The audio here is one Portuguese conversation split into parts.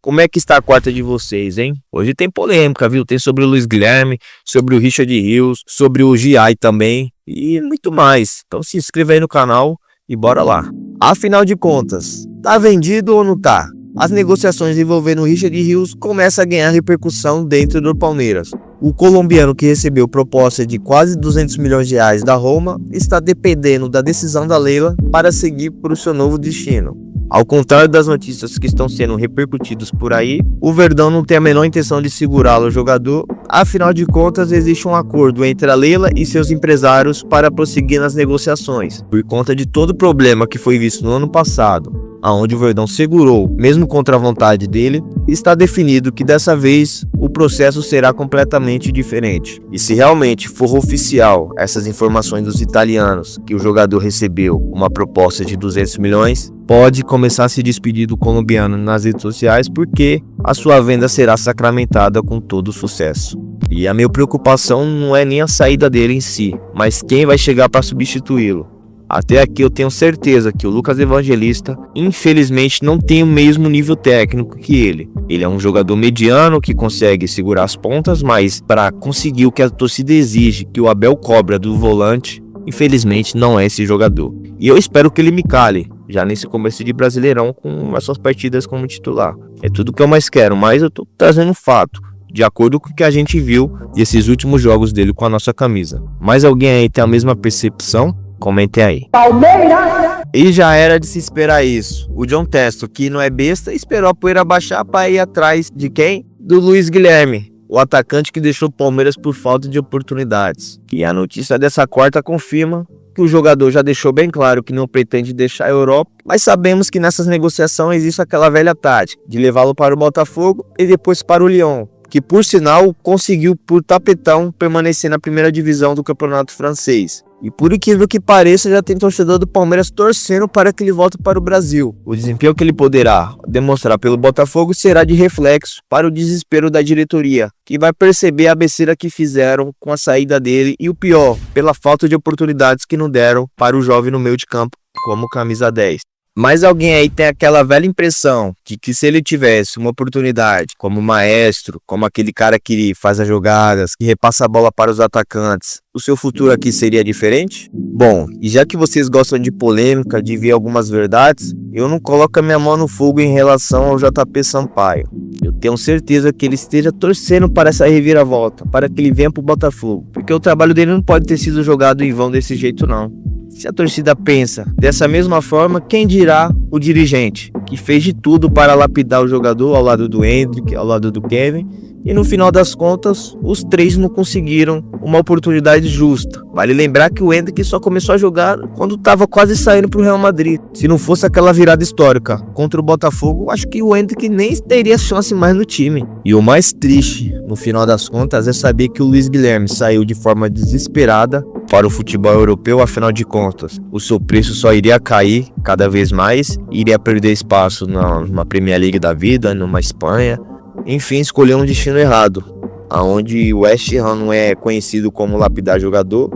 Como é que está a quarta de vocês, hein? Hoje tem polêmica, viu? Tem sobre o Luiz Guilherme, sobre o Richard Rios, sobre o GI também e muito mais. Então se inscreva aí no canal e bora lá. Afinal de contas, tá vendido ou não tá? As negociações envolvendo o Richard Rios começam a ganhar repercussão dentro do Palmeiras. O colombiano, que recebeu proposta de quase 200 milhões de reais da Roma, está dependendo da decisão da Leila para seguir para o seu novo destino. Ao contrário das notícias que estão sendo repercutidas por aí, o Verdão não tem a menor intenção de segurá-lo ao jogador. Afinal de contas, existe um acordo entre a Leila e seus empresários para prosseguir nas negociações. Por conta de todo o problema que foi visto no ano passado, aonde o Verdão segurou, mesmo contra a vontade dele, está definido que dessa vez o processo será completamente diferente. E se realmente for oficial essas informações dos italianos que o jogador recebeu uma proposta de 200 milhões, pode começar a se despedir do colombiano nas redes sociais, porque a sua venda será sacramentada com todo sucesso. E a minha preocupação não é nem a saída dele em si, mas quem vai chegar para substituí-lo. Até aqui eu tenho certeza que o Lucas Evangelista, infelizmente, não tem o mesmo nível técnico que ele. Ele é um jogador mediano que consegue segurar as pontas, mas para conseguir o que a torcida exige, que o Abel cobra do volante, infelizmente não é esse jogador. E eu espero que ele me cale, já nesse começo de Brasileirão, com as suas partidas como titular. É tudo que eu mais quero, mas eu tô trazendo um fato, de acordo com o que a gente viu desses últimos jogos dele com a nossa camisa. Mais alguém aí tem a mesma percepção? Comentem aí. Palmeiras! E já era de se esperar isso. O John Testo, que não é besta, esperou a poeira baixar para ir atrás de quem? Do Luiz Guilherme, o atacante que deixou o Palmeiras por falta de oportunidades. E a notícia dessa quarta confirma que o jogador já deixou bem claro que não pretende deixar a Europa, mas sabemos que nessas negociações existe aquela velha tática de levá-lo para o Botafogo e depois para o Lyon, que por sinal conseguiu por tapetão permanecer na primeira divisão do campeonato francês. E por incrível que pareça, já tem torcedor do Palmeiras torcendo para que ele volte para o Brasil. O desempenho que ele poderá demonstrar pelo Botafogo será de reflexo para o desespero da diretoria, que vai perceber a besteira que fizeram com a saída dele e o pior, pela falta de oportunidades que não deram para o jovem no meio de campo como camisa 10. Mas alguém aí tem aquela velha impressão de que se ele tivesse uma oportunidade como maestro, como aquele cara que faz as jogadas, que repassa a bola para os atacantes, o seu futuro aqui seria diferente? Bom, e já que vocês gostam de polêmica, de ver algumas verdades, eu não coloco a minha mão no fogo em relação ao JP Sampaio. Eu tenho certeza que ele esteja torcendo para essa reviravolta, para que ele venha para o Botafogo, porque o trabalho dele não pode ter sido jogado em vão desse jeito não. Se a torcida pensa dessa mesma forma, quem dirá o dirigente, que fez de tudo para lapidar o jogador ao lado do Endrick, ao lado do Kevin, e no final das contas, os três não conseguiram uma oportunidade justa. Vale lembrar que o Endrick só começou a jogar quando estava quase saindo para o Real Madrid. Se não fosse aquela virada histórica contra o Botafogo, acho que o Endrick nem teria chance mais no time. E o mais triste, no final das contas, é saber que o Luiz Guilherme saiu de forma desesperada para o futebol europeu. Afinal de contas, o seu preço só iria cair cada vez mais, iria perder espaço numa Premier League da vida, numa Espanha. Enfim, escolheu um destino errado, aonde o West Ham não é conhecido como lapidar jogador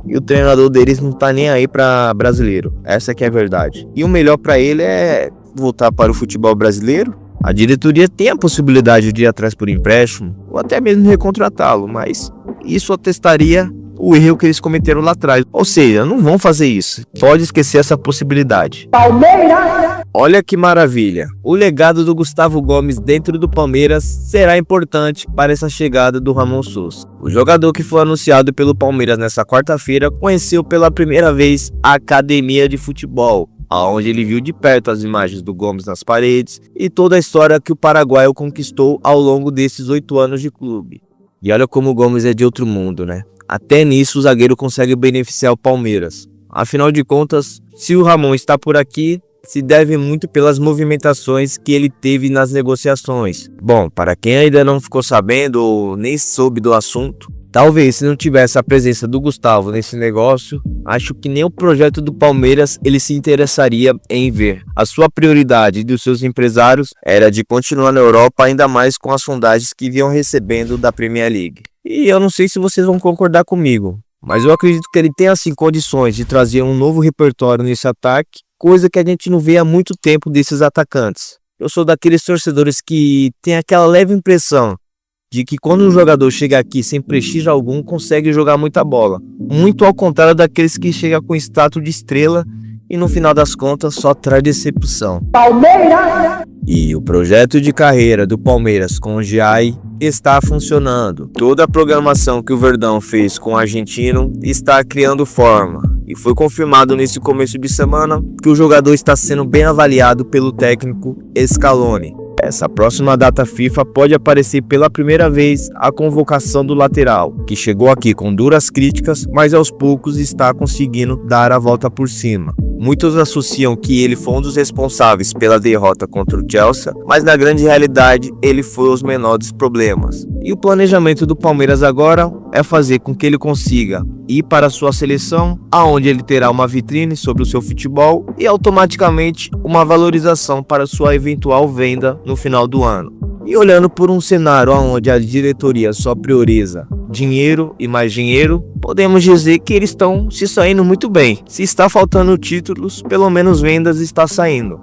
e o treinador deles não tá nem aí para brasileiro. Essa que é a verdade. E o melhor para ele é voltar para o futebol brasileiro. A diretoria tem a possibilidade de ir atrás por empréstimo ou até mesmo recontratá-lo, mas isso atestaria o erro que eles cometeram lá atrás. Ou seja, não vão fazer isso. Pode esquecer essa possibilidade. Palmeiras! Olha que maravilha. O legado do Gustavo Gomes dentro do Palmeiras será importante para essa chegada do Ramon Sousa. O jogador que foi anunciado pelo Palmeiras nessa quarta-feira conheceu pela primeira vez a academia de futebol, onde ele viu de perto as imagens do Gomes nas paredes e toda a história que o paraguaio conquistou ao longo desses 8 anos de clube. E olha como o Gomes é de outro mundo, né? Até nisso o zagueiro consegue beneficiar o Palmeiras. Afinal de contas, se o Ramon está por aqui, se deve muito pelas movimentações que ele teve nas negociações. Bom, para quem ainda não ficou sabendo ou nem soube do assunto, talvez se não tivesse a presença do Gustavo nesse negócio, acho que nem o projeto do Palmeiras ele se interessaria em ver. A sua prioridade dos seus empresários era de continuar na Europa, ainda mais com as sondagens que vinham recebendo da Premier League. E eu não sei se vocês vão concordar comigo, Mas eu acredito que ele tem assim condições de trazer um novo repertório nesse ataque, coisa que a gente não vê há muito tempo desses atacantes. Eu sou daqueles torcedores que tem aquela leve impressão de que quando um jogador chega aqui sem prestígio algum, consegue jogar muita bola. Muito ao contrário daqueles que chegam com status de estrela e no final das contas só traz decepção. Palmeiras! E o projeto de carreira do Palmeiras com o Giai está funcionando. Toda a programação que o Verdão fez com o argentino está criando forma. E foi confirmado nesse começo de semana que o jogador está sendo bem avaliado pelo técnico Scaloni. Essa próxima data FIFA pode aparecer pela primeira vez a convocação do lateral, que chegou aqui com duras críticas, mas aos poucos está conseguindo dar a volta por cima. Muitos associam que ele foi um dos responsáveis pela derrota contra o Chelsea, mas na grande realidade ele foi os menores problemas. E o planejamento do Palmeiras agora é fazer com que ele consiga ir para a sua seleção, aonde ele terá uma vitrine sobre o seu futebol e automaticamente uma valorização para sua eventual venda no final do ano. E olhando por um cenário onde a diretoria só prioriza dinheiro e mais dinheiro, podemos dizer que eles estão se saindo muito bem. Se está faltando títulos, pelo menos vendas está saindo.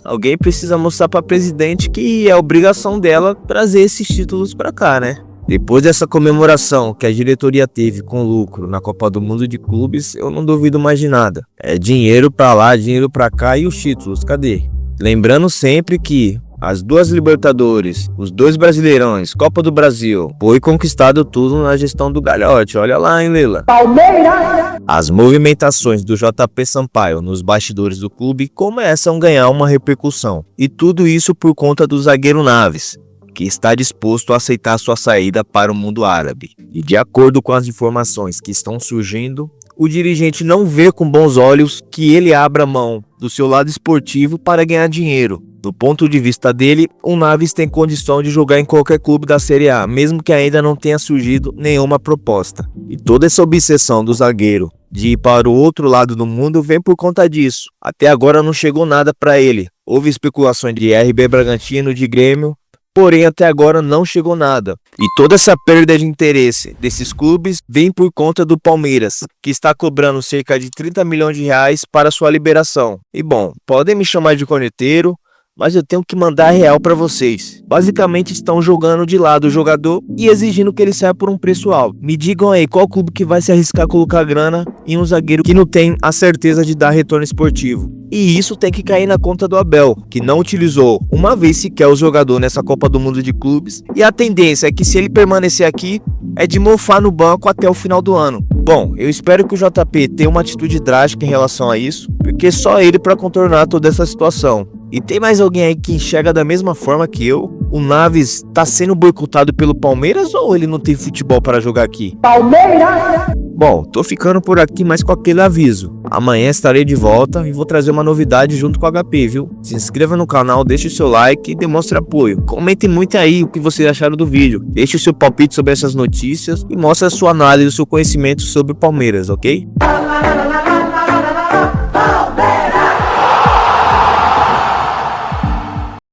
Alguém precisa mostrar para a presidente que é obrigação dela trazer esses títulos para cá, né? Depois dessa comemoração que a diretoria teve com lucro na Copa do Mundo de Clubes, eu não duvido mais de nada. É dinheiro para lá, dinheiro para cá e os títulos, cadê? Lembrando sempre que as duas Libertadores, os dois Brasileirões, Copa do Brasil, foi conquistado tudo na gestão do Galhote. Olha lá, hein, Leila? Palmeiras! As movimentações do JP Sampaio nos bastidores do clube começam a ganhar uma repercussão. E tudo isso por conta do zagueiro Naves, que está disposto a aceitar sua saída para o mundo árabe. E de acordo com as informações que estão surgindo, o dirigente não vê com bons olhos que ele abra mão do seu lado esportivo para ganhar dinheiro. Do ponto de vista dele, o Naves tem condição de jogar em qualquer clube da Série A, mesmo que ainda não tenha surgido nenhuma proposta. E toda essa obsessão do zagueiro de ir para o outro lado do mundo vem por conta disso. Até agora não chegou nada para ele. Houve especulações de RB Bragantino, de Grêmio, porém até agora não chegou nada. E toda essa perda de interesse desses clubes vem por conta do Palmeiras, que está cobrando cerca de 30 milhões de reais para sua liberação. E bom, podem me chamar de corneteiro, mas eu tenho que mandar a real para vocês. Basicamente estão jogando de lado o jogador e exigindo que ele saia por um preço alto. Me digam aí qual clube que vai se arriscar a colocar grana em um zagueiro que não tem a certeza de dar retorno esportivo. E isso tem que cair na conta do Abel, que não utilizou uma vez sequer o jogador nessa Copa do Mundo de Clubes. E a tendência é que se ele permanecer aqui, é de mofar no banco até o final do ano. Bom, eu espero que o JP tenha uma atitude drástica em relação a isso, porque só ele para contornar toda essa situação. E tem mais alguém aí que enxerga da mesma forma que eu? O Naves tá sendo boicotado pelo Palmeiras ou ele não tem futebol para jogar aqui? Palmeiras! Bom, tô ficando por aqui, mas com aquele aviso. Amanhã estarei de volta e vou trazer uma novidade junto com o HP, viu? Se inscreva no canal, deixe o seu like e demonstre apoio. Comentem muito aí o que vocês acharam do vídeo. Deixe o seu palpite sobre essas notícias e mostre a sua análise e o seu conhecimento sobre o Palmeiras, ok?